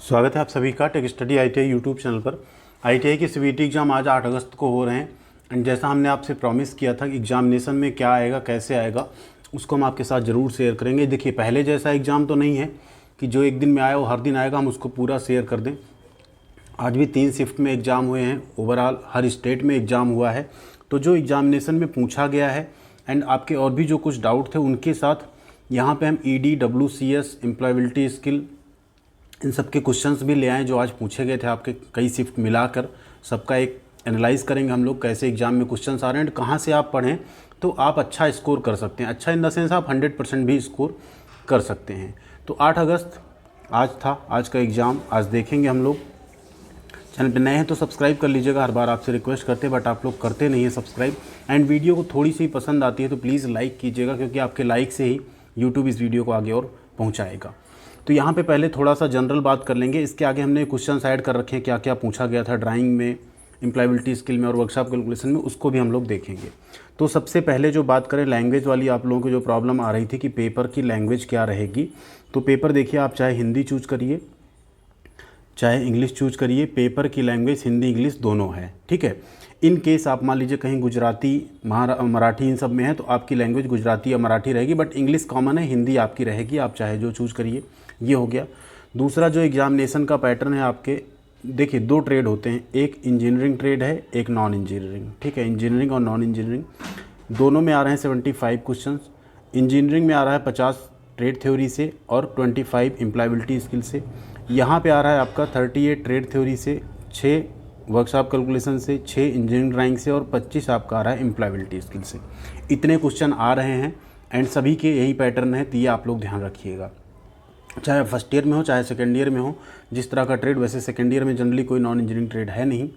स्वागत है आप सभी का tech study ITI YouTube channel पर। ITI की CBT एग्ज़ाम आज 8 अगस्त को हो रहे हैं एंड जैसा हमने आपसे प्रॉमिस किया था कि एग्जामिनेशन में क्या आएगा, कैसे आएगा, उसको हम आपके साथ ज़रूर शेयर करेंगे। देखिए, पहले जैसा एग्ज़ाम तो नहीं है कि जो एक दिन में आया वो हर दिन आएगा, हम उसको पूरा शेयर कर दें। आज भी 3 शिफ्ट में एग्ज़ाम हुए हैं, ओवरऑल हर स्टेट में एग्ज़ाम हुआ है। तो जो एग्जामिनेशन में पूछा गया है एंड आपके और भी जो कुछ डाउट थे उनके साथ यहाँ पे हम ED, WCS, एम्प्लॉयबिलिटी स्किल, इन सब के क्वेश्चंस भी ले आए जो आज पूछे गए थे आपके कई शिफ्ट मिलाकर। सबका एक एनालाइज करेंगे हम लोग, कैसे एग्जाम में क्वेश्चंस आ रहे हैं एंड कहाँ से आप पढ़ें तो आप अच्छा स्कोर कर सकते हैं। अच्छा इन द सेंस आप 100% भी स्कोर कर सकते हैं। तो 8 अगस्त आज था, आज का एग्ज़ाम आज देखेंगे हम लोग। चैनल पे नए हैं तो सब्सक्राइब कर लीजिएगा, हर बार आपसे रिक्वेस्ट करते हैं बट आप लोग करते नहीं हैं सब्सक्राइब। एंड वीडियो को थोड़ी सी पसंद आती है तो प्लीज़ लाइक कीजिएगा, क्योंकि आपके लाइक से ही यूट्यूब इस वीडियो को आगे और पहुँचाएगा। तो यहाँ पे पहले थोड़ा सा जनरल बात कर लेंगे। इसके आगे हमने क्वेश्चन ऐड कर रखे हैं, क्या क्या पूछा गया था ड्राइंग में, एम्प्लॉयबिलिटी स्किल में और वर्कशॉप कैलकुलेशन में, उसको भी हम लोग देखेंगे। तो सबसे पहले जो बात करें लैंग्वेज वाली, आप लोगों को जो प्रॉब्लम आ रही थी कि पेपर की लैंग्वेज क्या रहेगी, तो पेपर देखिए आप चाहे हिंदी चूज करिए चाहे इंग्लिश चूज करिए, पेपर की लैंग्वेज हिंदी इंग्लिश दोनों है, ठीक है। इन केस आप मान लीजिए कहीं गुजराती मराठी इन सब में है तो आपकी लैंग्वेज गुजराती या मराठी रहेगी, बट इंग्लिश कॉमन है, हिंदी आपकी रहेगी, आप चाहे जो चूज़ करिए। ये हो गया। दूसरा जो एग्जामिनेशन का पैटर्न है आपके, देखिए 2 ट्रेड होते हैं, एक इंजीनियरिंग ट्रेड है, एक नॉन इंजीनियरिंग, ठीक है। इंजीनियरिंग और नॉन इंजीनियरिंग दोनों में आ रहे हैं 75 क्वेश्चन। इंजीनियरिंग में आ रहा है 50 ट्रेड थ्योरी से और 25 एम्प्लॉयबिलिटी स्किल से। यहाँ पे आ रहा है आपका 38 ट्रेड थ्योरी से, 6 वर्कशॉप कैलकुलेशन से, 6 इंजीनियरिंग ड्राइंग से और 25 आपका आ रहा है एम्प्लॉयबिलिटी स्किल से। इतने क्वेश्चन आ रहे हैं एंड सभी के यही पैटर्न है, तो ये आप लोग ध्यान रखिएगा। चाहे फर्स्ट ईयर में हो चाहे सेकेंड ईयर में हो, जिस तरह का ट्रेड, वैसे सेकेंड ईयर में जनरली कोई नॉन इंजीनियरिंग ट्रेड है नहीं।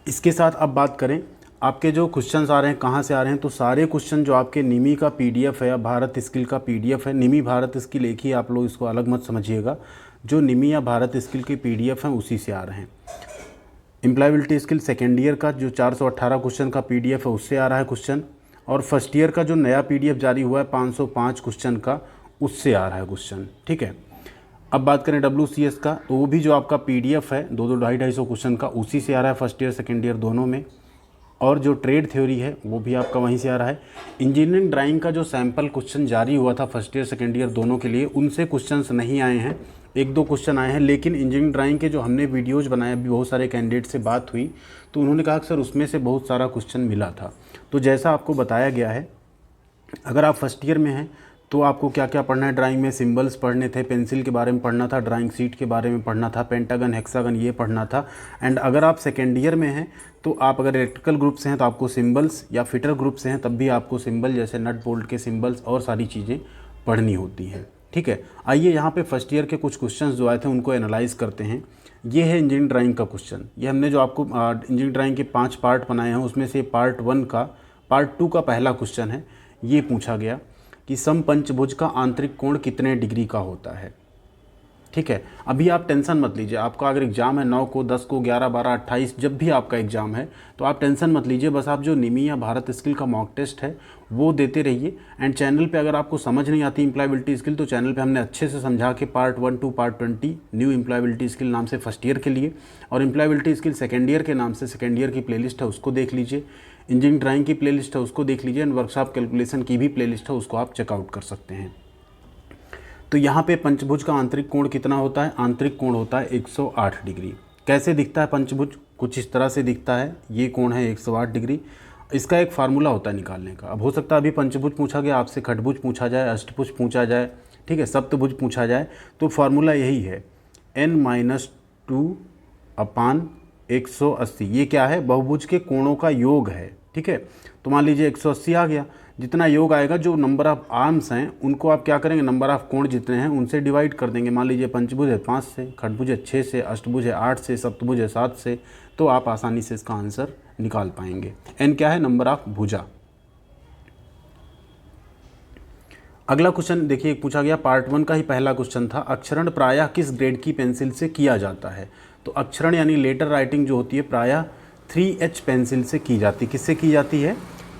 इसके साथ अब बात करें आपके जो क्वेश्चंस आ रहे हैं कहाँ से आ रहे हैं, तो सारे क्वेश्चन जो आपके निमी का PDF है या भारत स्किल का PDF है, निमी भारत स्किल एक ही, आप लोग इसको अलग मत समझिएगा, जो निमी या भारत स्किल के PDF हैं उसी से आ रहे हैं। एम्प्लॉयबिलिटी स्किल सेकेंड ईयर का जो 418 क्वेश्चन का PDF है उससे आ रहा है क्वेश्चन, और फर्स्ट ईयर का जो नया PDF जारी हुआ है 505 क्वेश्चन का, उससे आ रहा है क्वेश्चन, ठीक है। अब बात करें WCS का, तो वो भी जो आपका PDF है 2-2 250 क्वेश्चन का, उसी से आ रहा है फर्स्ट ईयर सेकेंड ईयर दोनों में। और जो ट्रेड थ्योरी है वो भी आपका वहीं से आ रहा है। इंजीनियरिंग ड्राइंग का जो सैम्पल क्वेश्चन जारी हुआ था फर्स्ट ईयर सेकेंड ईयर दोनों के लिए, उनसे क्वेश्चंस नहीं आए हैं, 1-2 क्वेश्चन आए हैं। लेकिन इंजीनियरिंग ड्राइंग के जो हमने वीडियोज़ बनाए, अभी बहुत सारे कैंडिडेट से बात हुई तो उन्होंने कहा कि सर उसमें से बहुत सारा क्वेश्चन मिला था। तो जैसा आपको बताया गया है, अगर आप फर्स्ट ईयर में हैं तो आपको क्या क्या पढ़ना है, ड्राइंग में सिंबल्स पढ़ने थे, पेंसिल के बारे में पढ़ना था, ड्राइंग शीट के बारे में पढ़ना था, पेंटागन, हेक्सागन ये पढ़ना था। एंड अगर आप सेकेंड ईयर में हैं तो आप अगर इलेक्ट्रिकल ग्रुप से हैं तो आपको सिंबल्स, या फिटर ग्रुप से हैं तब भी आपको सिंबल जैसे नट बोल्ट के सिंबल्स और सारी चीज़ें पढ़नी होती हैं, ठीक है। आइए यहाँ पे फर्स्ट ईयर के कुछ क्वेश्चन जो आए थे उनको एनालाइज करते हैं। ये है इंजीनियरिंग ड्राइंग का क्वेश्चन। ये हमने जो आपको इंजीनियरिंग ड्राइंग के 5 पार्ट बनाए हैं उसमें से पार्ट 2 का पहला क्वेश्चन है। ये पूछा गया कि समपंचभुज का आंतरिक कोण कितने डिग्री का होता है, ठीक है। अभी आप टेंशन मत लीजिए, आपका अगर एग्जाम है 9 को, 10 को, 11, 12, 28, जब भी आपका एग्जाम है तो आप टेंशन मत लीजिए, बस आप जो निमी या भारत स्किल का मॉक टेस्ट है वो देते रहिए। एंड चैनल पे अगर आपको समझ नहीं आती एम्प्लॉयबिलिटी स्किल तो चैनल पे हमने अच्छे से समझा के part 1 to part 20 new employability skill नाम से फर्स्ट ईयर के लिए, और एम्प्लॉयबिलिटी स्किल सेकेंड ईयर के नाम से सेकेंड ईयर की प्लेलिस्ट है उसको देख लीजिए, इंजीनियरिंग ड्राइंग की प्लेलिस्ट है उसको देख लीजिए, एंड वर्कशॉप कैलकुलेशन की भी प्लेलिस्ट है उसको आप चेकआउट कर सकते हैं। तो यहाँ पे पंचभुज का आंतरिक कोण कितना होता है, आंतरिक कोण होता है 108 डिग्री। कैसे दिखता है पंचभुज, कुछ इस तरह से दिखता है, ये कोण है 108 डिग्री। इसका एक फार्मूला होता है निकालने का। अब हो सकता है अभी पंचभुज पूछा गया, आपसे खटभुज पूछा जाए, अष्टभुज पूछा जाए, ठीक है, सप्तभुज पूछा जाए, तो फार्मूला यही है n-2/180। ये क्या है, बहुभुज के कोणों का योग है, ठीक है। तो मान लीजिए 180 आ गया, जितना योग आएगा जो नंबर ऑफ आर्म्स हैं उनको आप क्या करेंगे, नंबर ऑफ कोण जितने हैं उनसे डिवाइड कर देंगे। मान लीजिए पंचभुज है 5 से, खटभुज है 6 से, अष्टभुज है 8 से, सप्तभुज है 7 से, तो आप आसानी से इसका आंसर निकाल पाएंगे। एन क्या है, नंबर ऑफ भुजा। अगला क्वेश्चन देखिए पूछा गया, पार्ट 1 का ही पहला क्वेश्चन था, अक्षरण प्रायः किस ग्रेड की पेंसिल से किया जाता है। तो अक्षरण यानी लेटर राइटिंग जो होती है प्रायः 3H पेंसिल से की जाती है। किससे की जाती है,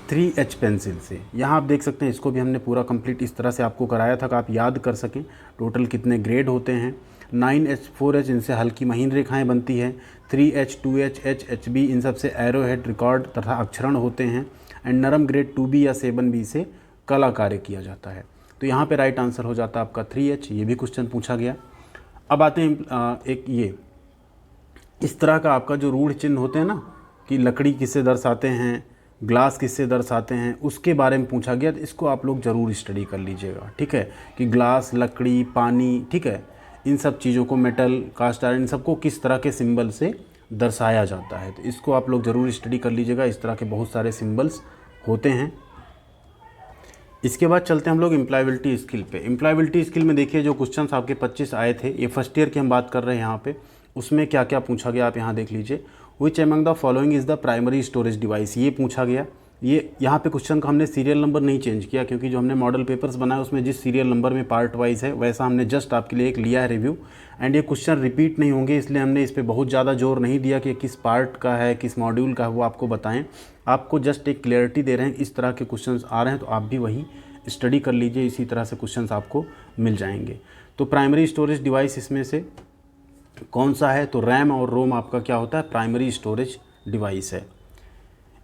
3H पेंसिल से। यहाँ आप देख सकते हैं, इसको भी हमने पूरा कंप्लीट इस तरह से आपको कराया था कि आप याद कर सकें टोटल कितने ग्रेड होते हैं। 9H4H इनसे हल्की महीन रेखाएं बनती हैं। 3H 2H H HB इन सब से एरो हेड रिकॉर्ड तथा अक्षरण होते हैं। एंड नरम ग्रेड 2B या 7B से कला कार्य किया जाता है। तो यहाँ पे राइट आंसर हो जाता है आपका 3H। ये भी क्वेश्चन पूछा गया। अब आते हैं एक ये इस तरह का आपका जो रूढ़ चिन्ह होते हैं ना कि लकड़ी किससे दर्शाते हैं, ग्लास किससे दर्शाते हैं, उसके बारे में पूछा गया। तो इसको आप लोग ज़रूर स्टडी कर लीजिएगा, ठीक है, कि ग्लास, लकड़ी, पानी, ठीक है, इन सब चीज़ों को, मेटल, कास्ट आयरन, इन सबको किस तरह के सिंबल से दर्शाया जाता है। तो इसको आप लोग ज़रूर स्टडी कर लीजिएगा। इस तरह के बहुत सारे सिंबल्स होते हैं। इसके बाद चलते हैं हम लोग एम्प्लॉयबिलिटी स्किल पे। एम्प्लॉयबिलिटी स्किल में देखिए जो क्वेश्चंस आपके 25 आए थे, ये फर्स्ट ईयर की हम बात कर रहे हैं यहाँ पे, उसमें क्या क्या पूछा गया आप यहाँ देख लीजिए। Which among the following is the primary storage device, ये पूछा गया। ये यहाँ पे क्वेश्चन का हमने सीरियल नंबर नहीं चेंज किया, क्योंकि जो हमने मॉडल पेपर्स बनाए उसमें जिस सीरियल नंबर में पार्ट वाइज है वैसा हमने जस्ट आपके लिए एक लिया है रिव्यू। एंड ये क्वेश्चन रिपीट नहीं होंगे, इसलिए हमने इस पर बहुत ज़्यादा जोर नहीं दिया कि किस पार्ट का है, किस मॉड्यूल का है, वो आपको बताएं। आपको जस्ट एक क्लियरिटी दे रहे हैं, इस तरह के क्वेश्चन आ रहे हैं तो आप भी वही स्टडी कर लीजिए, इसी तरह से क्वेश्चंस आपको मिल जाएंगे। तो प्राइमरी स्टोरेज डिवाइस इसमें से कौन सा है, तो रैम और रोम आपका क्या होता है, प्राइमरी स्टोरेज डिवाइस है।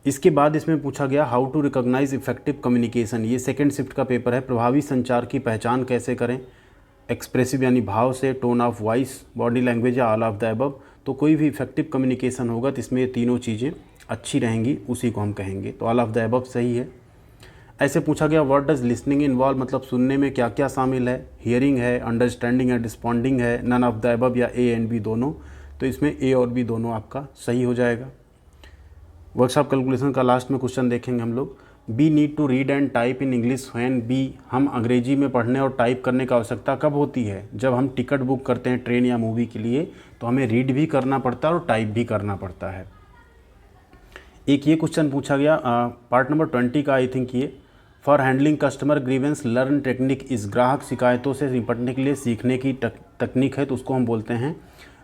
इसके बाद इसमें पूछा गया how to recognise effective communication, ये सेकंड शिफ्ट का पेपर है। प्रभावी संचार की पहचान कैसे करें, एक्सप्रेसिव यानी भाव से, tone of voice, body language या ऑल ऑफ द अबव। तो कोई भी इफेक्टिव कम्युनिकेशन होगा तो इसमें ये तीनों चीज़ें अच्छी रहेंगी, उसी को हम कहेंगे। तो ऑल ऑफ द अबव सही है। ऐसे पूछा गया व्हाट डज लिसनिंग इन्वॉल्व, मतलब सुनने में क्या क्या शामिल है, हियरिंग है, अंडरस्टैंडिंग है, रिस्पॉन्डिंग है, नन ऑफ द अबव या ए एंड बी दोनों। तो इसमें ए और बी दोनों आपका सही हो जाएगा। वर्कशॉप कैलकुलेशन का लास्ट में क्वेश्चन देखेंगे हम लोग। We need to read and type in English when we, हम अंग्रेजी में पढ़ने और टाइप करने की आवश्यकता कब होती है, जब हम टिकट बुक करते हैं ट्रेन या मूवी के लिए, तो हमें रीड भी करना पड़ता है और टाइप भी करना पड़ता है। एक ये क्वेश्चन पूछा गया पार्ट नंबर 20 का, आई थिंक ये, for handling customer grievance learn technique इस, ग्राहक शिकायतों से निपटने के लिए सीखने की तकनीक है, तो उसको हम बोलते हैं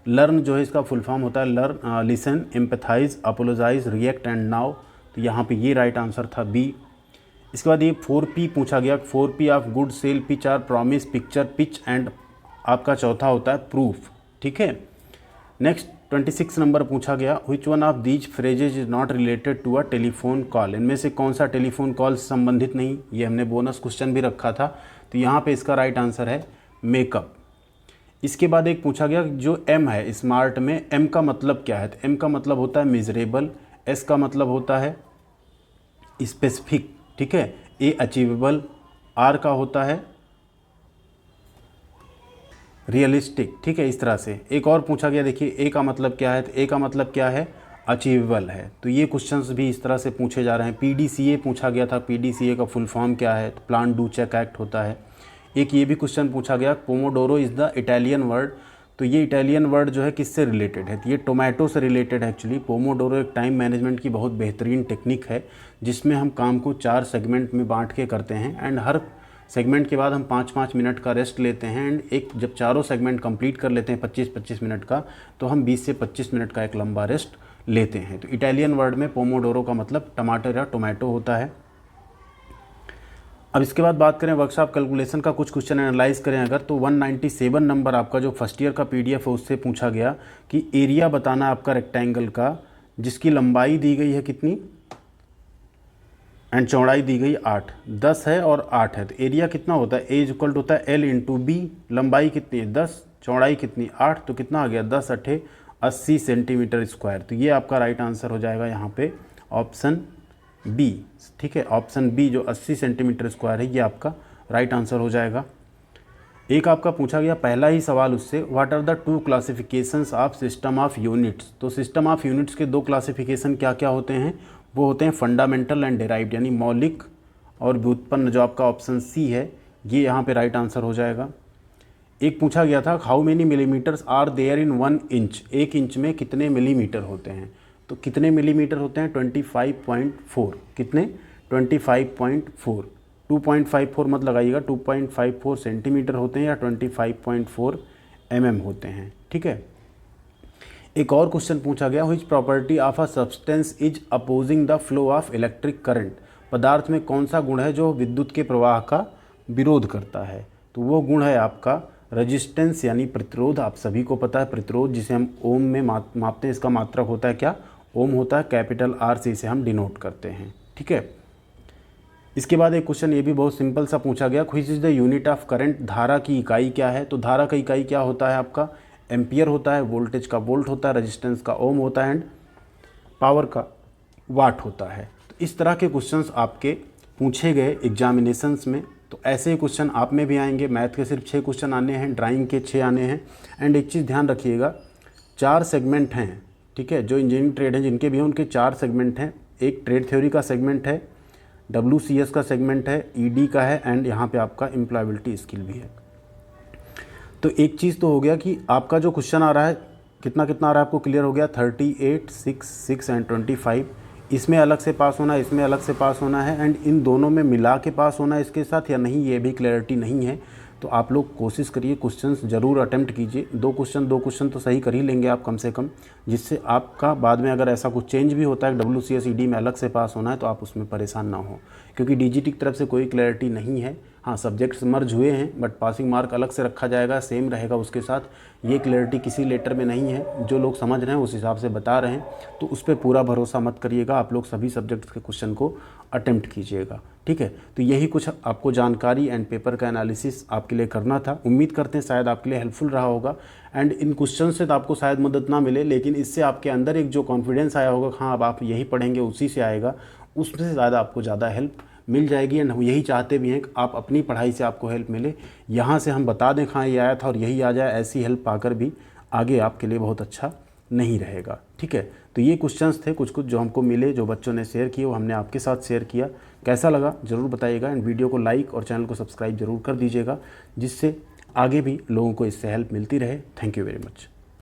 लर्न। जो है इसका फुल फॉर्म होता है learn, listen, empathise, apologise, react and now. तो यहाँ पे ये राइट आंसर था बी। इसके बाद ये 4P पूछा गया, 4P of good sell pitch are promise, picture, pitch and आपका चौथा होता है प्रूफ, ठीक है। नेक्स्ट 26 नंबर पूछा गया which one of these phrases is not related to a telephone call, इनमें से कौन सा टेलीफोन कॉल से संबंधित नहीं। ये हमने बोनस क्वेश्चन भी रखा था, तो यहाँ पे इसका राइट आंसर है मेकअप। इसके बाद एक पूछा गया जो M है स्मार्ट में, M का मतलब क्या है, तो M का मतलब होता है मिजरेबल, S का मतलब होता है स्पेसिफिक, ठीक है, A अचीवेबल, R का होता है रियलिस्टिक, ठीक है। इस तरह से एक और पूछा गया, देखिए A का मतलब क्या है, तो A का मतलब क्या है, अचीवेबल है। तो ये क्वेश्चंस भी इस तरह से पूछे जा रहे हैं। PDCA पूछा गया था, PDCA का फुल फॉर्म क्या है, तो प्लान डू चेक एक्ट होता है। एक ये भी क्वेश्चन पूछा गया Pomodoro is the Italian word, तो ये इटालियन वर्ड जो है किससे रिलेटेड है, तो ये टोमेटो से रिलेटेड है एक्चुअली। पोमोडोरो एक टाइम मैनेजमेंट की बहुत बेहतरीन टेक्निक है, जिसमें हम काम को 4 सेगमेंट में बांट के करते हैं। एंड हर सेगमेंट के बाद हम 5-5 मिनट का रेस्ट लेते हैं। एंड एक जब चारों सेगमेंट कंप्लीट कर लेते हैं 25-25 मिनट का, तो हम 20 से 25 मिनट का एक लंबा रेस्ट लेते हैं। तो इटालियन वर्ड में पोमोडोरो का मतलब टमाटर या टोमेटो होता है। अब इसके बाद बात करें वर्कशॉप कैलकुलेशन का, कुछ क्वेश्चन एनालाइज करें अगर, तो 197 नंबर आपका जो फर्स्ट ईयर का PDF है उससे पूछा गया कि एरिया बताना आपका रेक्टेंगल का, जिसकी लंबाई दी गई है कितनी एंड चौड़ाई दी गई 8, 10 है और 8 है। तो एरिया कितना होता है, A इक्वल होता है L इंटू B, लंबाई कितनी है 10, चौड़ाई कितनी 8, तो कितना आ गया 10 8 80 सेंटीमीटर स्क्वायर। तो ये आपका राइट आंसर हो जाएगा यहाँ पे ऑप्शन बी, ठीक है। ऑप्शन बी जो 80 सेंटीमीटर स्क्वायर है, ये आपका राइट आंसर हो जाएगा। एक आपका पूछा गया पहला ही सवाल उससे, what are the 2 classifications of system of units. तो सिस्टम ऑफ यूनिट्स के 2 क्लासिफिकेशन क्या क्या होते हैं, वो होते हैं फंडामेंटल एंड डेराइव्ड, यानी मौलिक और व्युत्पन्न, जो आपका ऑप्शन सी है, ये यहाँ पे राइट आंसर हो जाएगा। एक पूछा गया था how many millimetres are there in 1 inch, 1 inch में कितने मिलीमीटर होते हैं। तो कितने मिलीमीटर होते हैं, 25.4, कितने 25.4, 2.54 मत लगाइएगा, 2.54 सेंटीमीटर होते हैं या 25.4 mm होते हैं, ठीक है। एक और क्वेश्चन पूछा गया which property of a substance is opposing the flow of electric current, पदार्थ में कौन सा गुण है जो विद्युत के प्रवाह का विरोध करता है। तो वो गुण है आपका रेजिस्टेंस यानी प्रतिरोध, आप सभी को पता है प्रतिरोध जिसे हम ओम में मापते हैं, इसका मात्रक होता है क्या, ओम होता है, कैपिटल आर से इसे हम डिनोट करते हैं। ठीक है, इसके बाद एक क्वेश्चन ये भी बहुत सिंपल सा पूछा गया, which is the unit of current, धारा की इकाई क्या है। तो धारा का इकाई क्या होता है आपका, एम्पियर होता है, वोल्टेज का वोल्ट होता है, रेजिस्टेंस का ओम होता है एंड पावर का वाट होता है। तो इस तरह के क्वेश्चंस आपके पूछे गए एग्जामिनेशंस में। तो ऐसे ही क्वेश्चन आप में भी आएंगे। मैथ के सिर्फ 6 क्वेश्चन आने हैं, ड्राइंग के 6 आने हैं। एंड एक चीज़ ध्यान रखिएगा, 4 सेगमेंट हैं। ठीक है, जो इंजीनियरिंग ट्रेड हैं जिनके भी हैं उनके 4 सेगमेंट हैं। एक ट्रेड थ्योरी का सेगमेंट है, WCS का सेगमेंट है, ED का है एंड यहाँ पे आपका एम्प्लॉयबिलिटी स्किल भी है। तो एक चीज़ तो हो गया कि आपका जो क्वेश्चन आ रहा है कितना कितना आ रहा है आपको क्लियर हो गया, 38, 6, 6 एंड 25। इसमें अलग से पास होना है, इसमें अलग से पास होना है एंड इन दोनों में मिला के पास होना है इसके साथ या नहीं, ये भी क्लैरिटी नहीं है। तो आप लोग कोशिश करिए, क्वेश्चंस ज़रूर अटेम्प्ट कीजिए। 2 क्वेश्चन तो सही कर ही लेंगे आप कम से कम, जिससे आपका बाद में अगर ऐसा कुछ चेंज भी होता है WCS ED में अलग से पास होना है तो आप उसमें परेशान ना हो, क्योंकि DGT की तरफ से कोई क्लैरिटी नहीं है। हाँ, सब्जेक्ट्स मर्ज हुए हैं बट पासिंग मार्क अलग से रखा जाएगा, सेम रहेगा उसके साथ, ये क्लैरिटी किसी लेटर में नहीं है। जो लोग समझ रहे हैं उस हिसाब से बता रहे हैं, तो उस पर पूरा भरोसा मत करिएगा। आप लोग सभी सब्जेक्ट्स के क्वेश्चन को अटेम्प्ट कीजिएगा। ठीक है, तो यही कुछ आपको जानकारी एंड पेपर का एनालिसिस आपके लिए करना था। उम्मीद करते हैं शायद आपके लिए हेल्पफुल रहा होगा। एंड इन क्वेश्चन से तो आपको शायद मदद ना मिले, लेकिन इससे आपके अंदर एक जो कॉन्फिडेंस आया होगा, हाँ अब आप यही पढ़ेंगे उसी से आएगा, उससे ज़्यादा आपको ज़्यादा हेल्प मिल जाएगी। एंड हम यही चाहते भी हैं कि आप अपनी पढ़ाई से आपको हेल्प मिले, यहाँ से हम बता दें हाँ ये आया था और यही आ जाए, ऐसी हेल्प पाकर भी आगे आपके लिए बहुत अच्छा नहीं रहेगा। ठीक है, तो ये क्वेश्चंस थे कुछ कुछ जो हमको मिले, जो बच्चों ने शेयर किए वो हमने आपके साथ शेयर किया। कैसा लगा ज़रूर बताइएगा एंड वीडियो को लाइक और चैनल को सब्सक्राइब ज़रूर कर दीजिएगा, जिससे आगे भी लोगों को इससे हेल्प मिलती रहे। Thank you very much.